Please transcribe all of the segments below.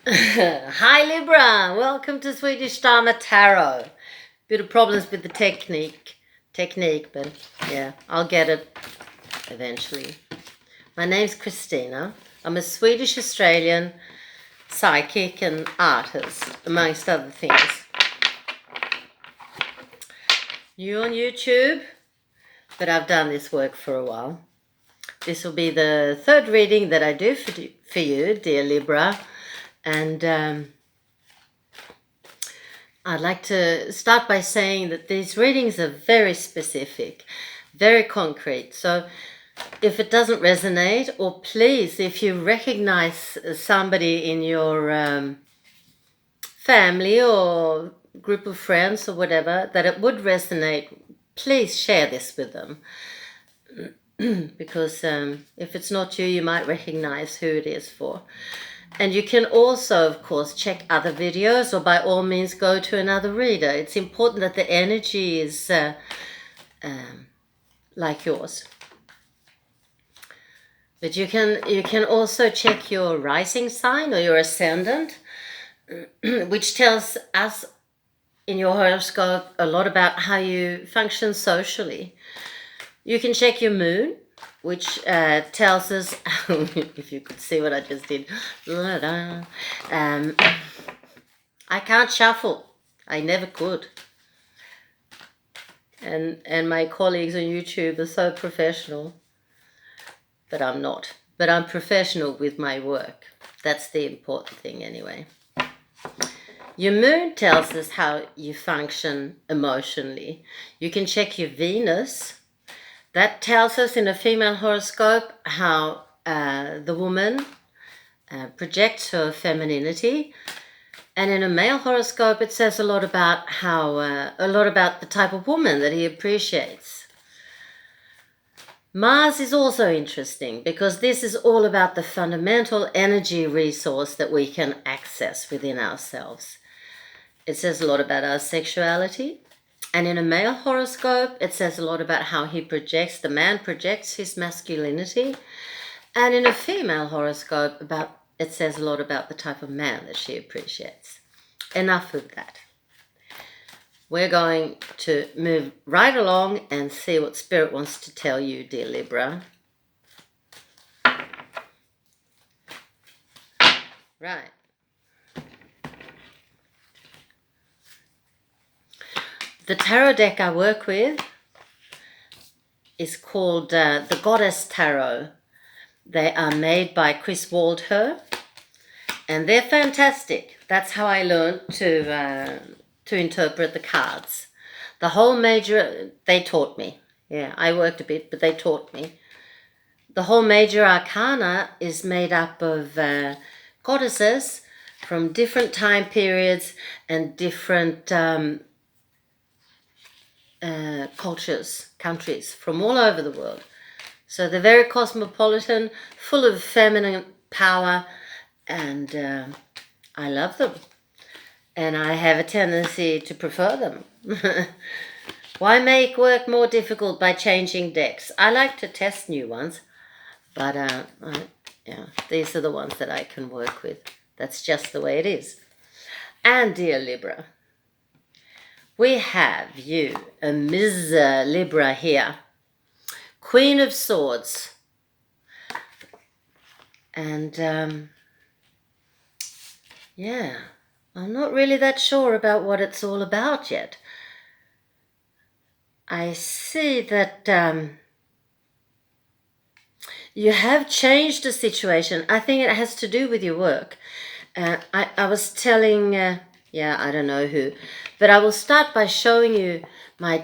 Hi Libra, welcome to Swedish Dharma Tarot. Bit of problems with the technique, but yeah, I'll get it eventually. My name's Christina. I'm a Swedish Australian psychic and artist, amongst other things. New on YouTube, but I've done this work for a while. This will be the third reading that I do for you, dear Libra, and I'd like to start by saying that these readings are very specific, very concrete. So if it doesn't resonate, or please, if you recognize somebody in your family or group of friends or whatever, that it would resonate, please share this with them. Because if it's not you, you might recognize who it is for. And you can also, of course, check other videos, or by all means go to another reader. It's important that the energy is like yours. But you can also check your rising sign or your ascendant, which tells us in your horoscope a lot about how you function socially. You can check your moon, which tells us, if you could see what I just did, I can't shuffle. I never could. And my colleagues on YouTube are so professional, but I'm not. But I'm professional with my work. That's the important thing anyway. Your moon tells us how you function emotionally. You can check your Venus. That tells us in a female horoscope how the woman projects her femininity, and in a male horoscope it says a lot about the type of woman that he appreciates. Mars is also interesting because this is all about the fundamental energy resource that we can access within ourselves. It says a lot about our sexuality. And in a male horoscope, it says a lot about how the man projects his masculinity. And in a female horoscope, it says a lot about the type of man that she appreciates. Enough of that. We're going to move right along and see what Spirit wants to tell you, dear Libra. Right. The tarot deck I work with is called the Goddess Tarot. They are made by Chris Waldher, and they're fantastic. That's how I learned to interpret the cards. They taught me. Yeah, I worked a bit, but they taught me. The whole major arcana is made up of goddesses from different time periods and different cultures, countries from all over the world. So they're very cosmopolitan, full of feminine power, and I love them. And I have a tendency to prefer them. Why make work more difficult by changing decks? I like to test new ones, but these are the ones that I can work with. That's just the way it is. And dear Libra, we have you, a Ms. Libra here, Queen of Swords. And I'm not really that sure about what it's all about yet. I see that you have changed the situation. I think it has to do with your work. I was telling, I don't know who, but I will start by showing you my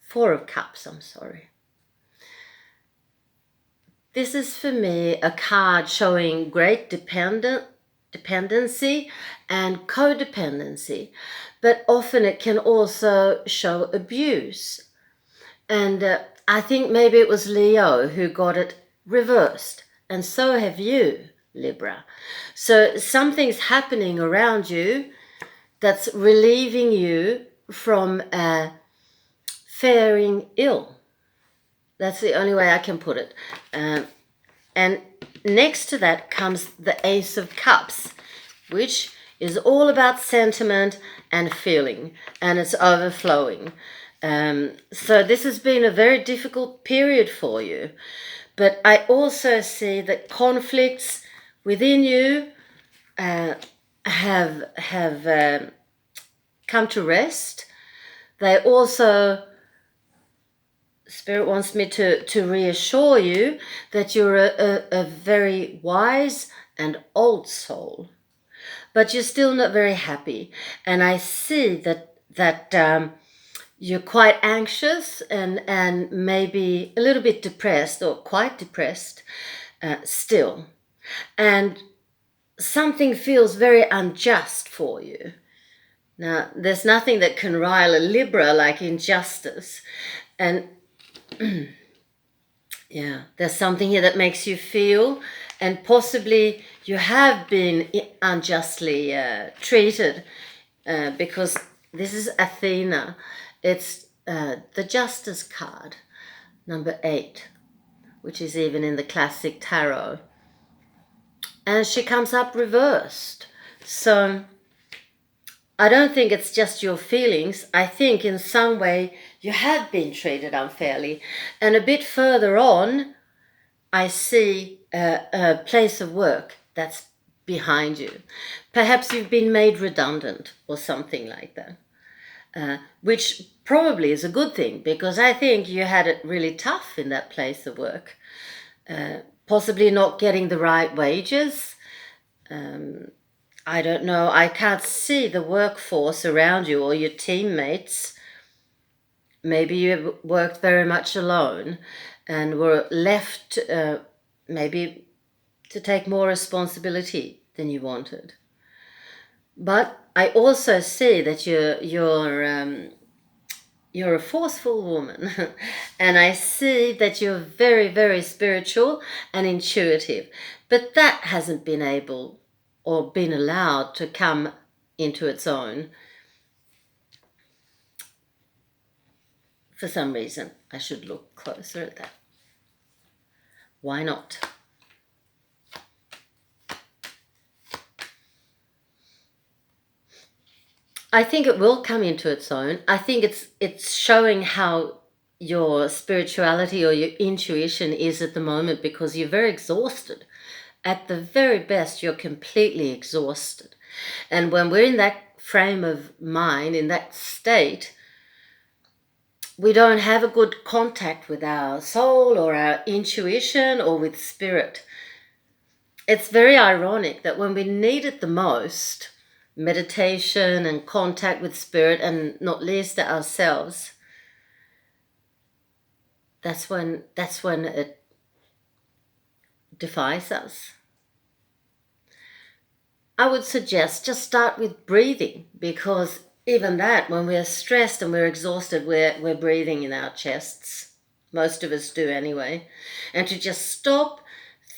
Four of Cups, I'm sorry. This is for me a card showing great dependency and codependency, but often it can also show abuse. And I think maybe it was Leo who got it reversed, and so have you, Libra. So something's happening around you that's relieving you from faring ill. That's the only way I can put it. And next to that comes the Ace of Cups, which is all about sentiment and feeling, and it's overflowing. So this has been a very difficult period for you. But I also see that conflicts within you have come to rest. They also, Spirit wants me to reassure you that you're a very wise and old soul, but you're still not very happy. And I see that you're quite anxious and maybe a little bit depressed, or quite depressed still. And something feels very unjust for you. Now, there's nothing that can rile a Libra like injustice. And yeah, there's something here that makes you feel, and possibly you have been unjustly treated, because this is Athena. It's the Justice card, number 8, which is even in the classic tarot. And she comes up reversed. So I don't think it's just your feelings. I think in some way you have been treated unfairly. And a bit further on, I see a place of work that's behind you. Perhaps you've been made redundant or something like that, which probably is a good thing, because I think you had it really tough in that place of work. Possibly not getting the right wages. I don't know. I can't see the workforce around you or your teammates. Maybe you worked very much alone and were left maybe to take more responsibility than you wanted. But I also see that you're a forceful woman, and I see that you're very, very spiritual and intuitive, but that hasn't been able or been allowed to come into its own for some reason. I should look closer at that. Why not? I think it will come into its own. I think it's showing how your spirituality or your intuition is at the moment, because you're very exhausted. At the very best, you're completely exhausted. And when we're in that frame of mind, in that state, we don't have a good contact with our soul or our intuition or with spirit. It's very ironic that when we need it the most, meditation and contact with spirit, and not least ourselves, that's when it defies us. I would suggest just start with breathing, because even that, when we're stressed and we're exhausted, we're breathing in our chests. Most of us do anyway. And to just stop,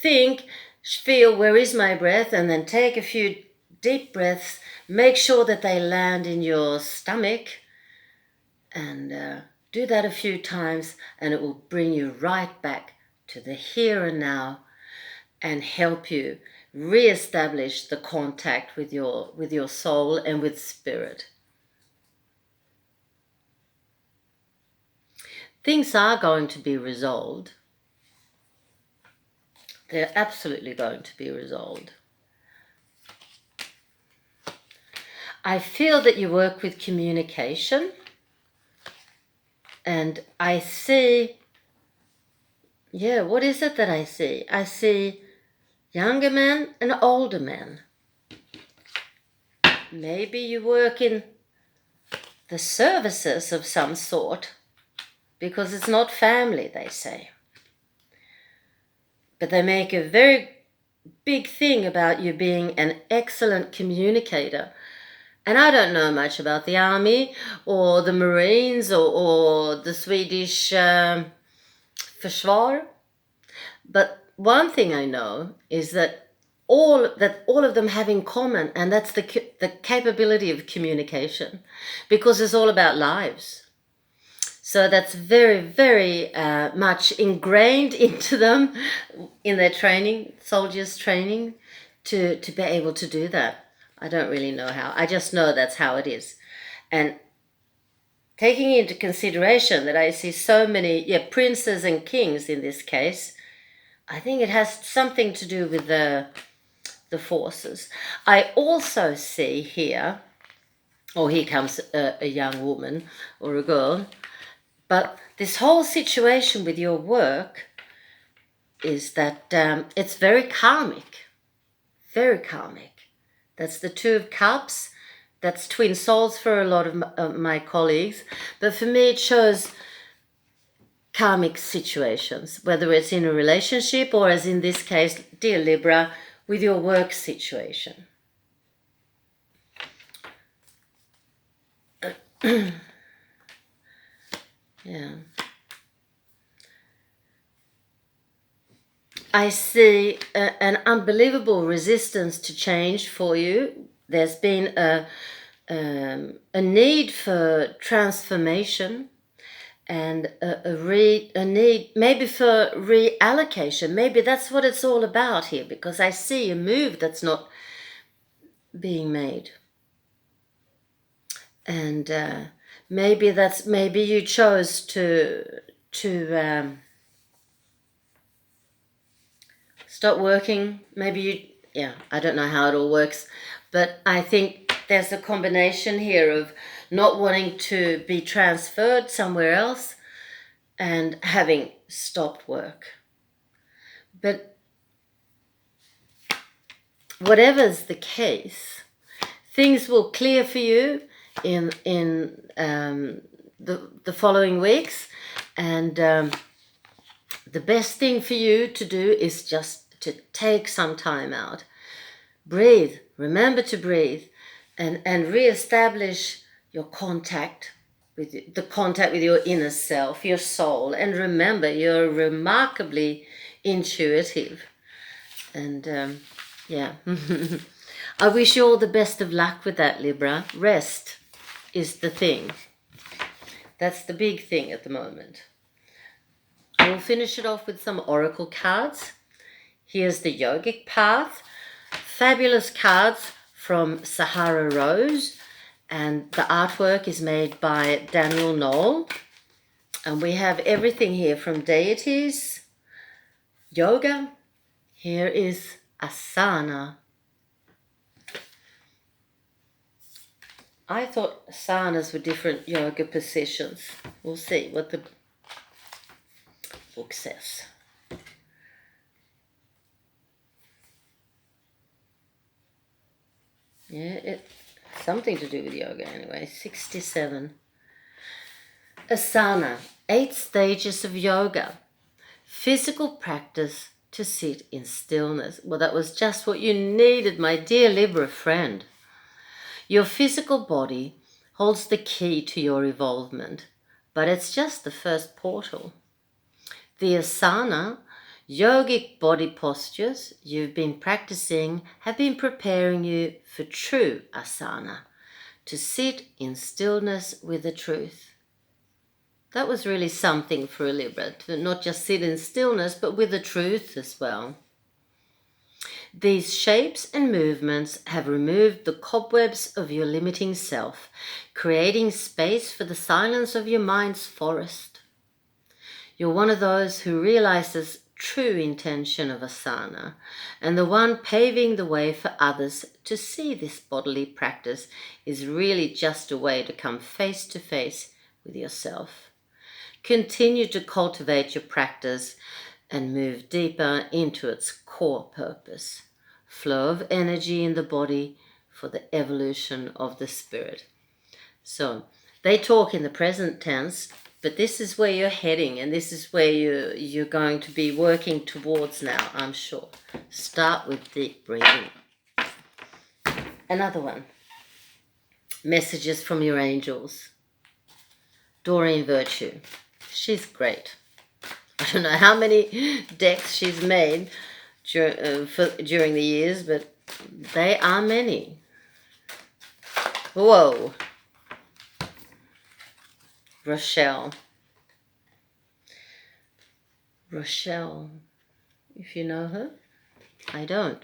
think, feel, where is my breath, and then take a few deep breaths. Make sure that they land in your stomach, and do that a few times, and it will bring you right back to the here and now and help you re-establish the contact with your soul and with spirit. Things are going to be resolved. They're absolutely going to be resolved. I feel that you work with communication, and I see, what is it that I see? I see younger men and older men. Maybe you work in the services of some sort, because it's not family, they say. But they make a very big thing about you being an excellent communicator. And I don't know much about the army or the Marines or the Swedish Försvar. But one thing I know is that all of them have in common, and that's the capability of communication, because it's all about lives. So that's very, very much ingrained into them in their training, soldiers' training, to be able to do that. I don't really know how. I just know that's how it is. And taking into consideration that I see so many princes and kings in this case, I think it has something to do with the forces. I also see here, here comes a young woman or a girl, but this whole situation with your work is that it's very karmic, very karmic. That's the Two of Cups. That's twin souls for a lot of my colleagues. But for me, it shows karmic situations, whether it's in a relationship or, as in this case, dear Libra, with your work situation. Yeah. I see an unbelievable resistance to change for you. There's been a need for transformation and a need maybe for reallocation. Maybe that's what it's all about here, because I see a move that's not being made. And maybe you chose to stop working. Maybe I don't know how it all works, but I think there's a combination here of not wanting to be transferred somewhere else and having stopped work. But whatever's the case, things will clear for you in the following weeks, and the best thing for you to do is just to take some time out. Breathe. Remember to breathe and reestablish your contact with your inner self, your soul. And remember, you're remarkably intuitive. And I wish you all the best of luck with that, Libra. Rest is the thing. That's the big thing at the moment. I will finish it off with some oracle cards. Here's the yogic path. Fabulous cards from Sahara Rose, and the artwork is made by Daniel Knoll. And we have everything here from deities, yoga. Here is asana. I thought asanas were different yoga positions. We'll see what the book says. Yeah, it's something to do with yoga anyway. 67. Asana, 8 stages of yoga. Physical practice to sit in stillness. Well, that was just what you needed, my dear Libra friend. Your physical body holds the key to your evolvement, but it's just the first portal. The asana, yogic body postures you've been practicing have been preparing you for true asana, to sit in stillness with the truth. That was really something for a Libra, to not just sit in stillness, but with the truth as well. These shapes and movements have removed the cobwebs of your limiting self, creating space for the silence of your mind's forest. You're one of those who realizes true intention of asana, and the one paving the way for others to see this bodily practice is really just a way to come face to face with yourself. Continue to cultivate your practice and move deeper into its core purpose, flow of energy in the body for the evolution of the spirit. So they talk in the present tense, but this is where you're heading, and this is where you're going to be working towards now, I'm sure. Start with deep breathing. Another one. Messages from your angels. Doreen Virtue. She's great. I don't know how many decks she's made during the years, but they are many. Whoa. Rochelle. Rochelle, if you know her. I don't.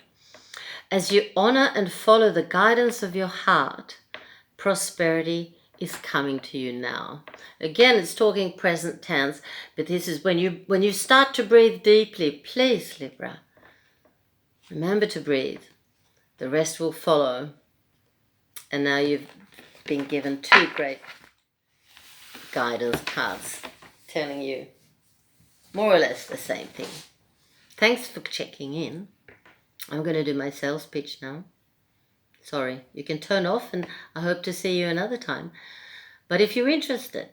As you honor and follow the guidance of your heart, prosperity is coming to you now. Again, it's talking present tense, but this is when you start to breathe deeply. Please, Libra, remember to breathe. The rest will follow. And now you've been given 2 great guidance cards telling you more or less the same thing. Thanks for checking in. I'm going to do my sales pitch now. Sorry, you can turn off, and I hope to see you another time. But if you're interested,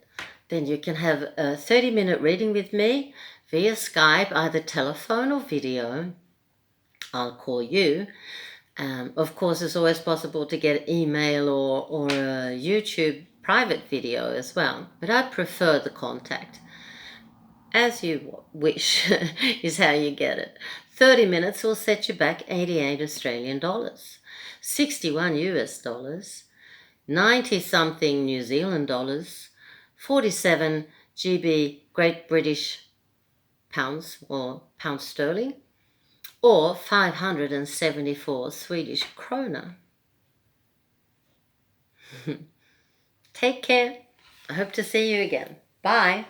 then you can have a 30-minute reading with me via Skype, either telephone or video. I'll call you. Of course, it's always possible to get email or a YouTube private video as well, but I prefer the contact. As you wish is how you get it. 30 minutes will set you back 88 Australian dollars, 61 US dollars, 90 something New Zealand dollars, 47 GB Great British pounds or pounds sterling, or 574 Swedish krona. Take care. I hope to see you again. Bye.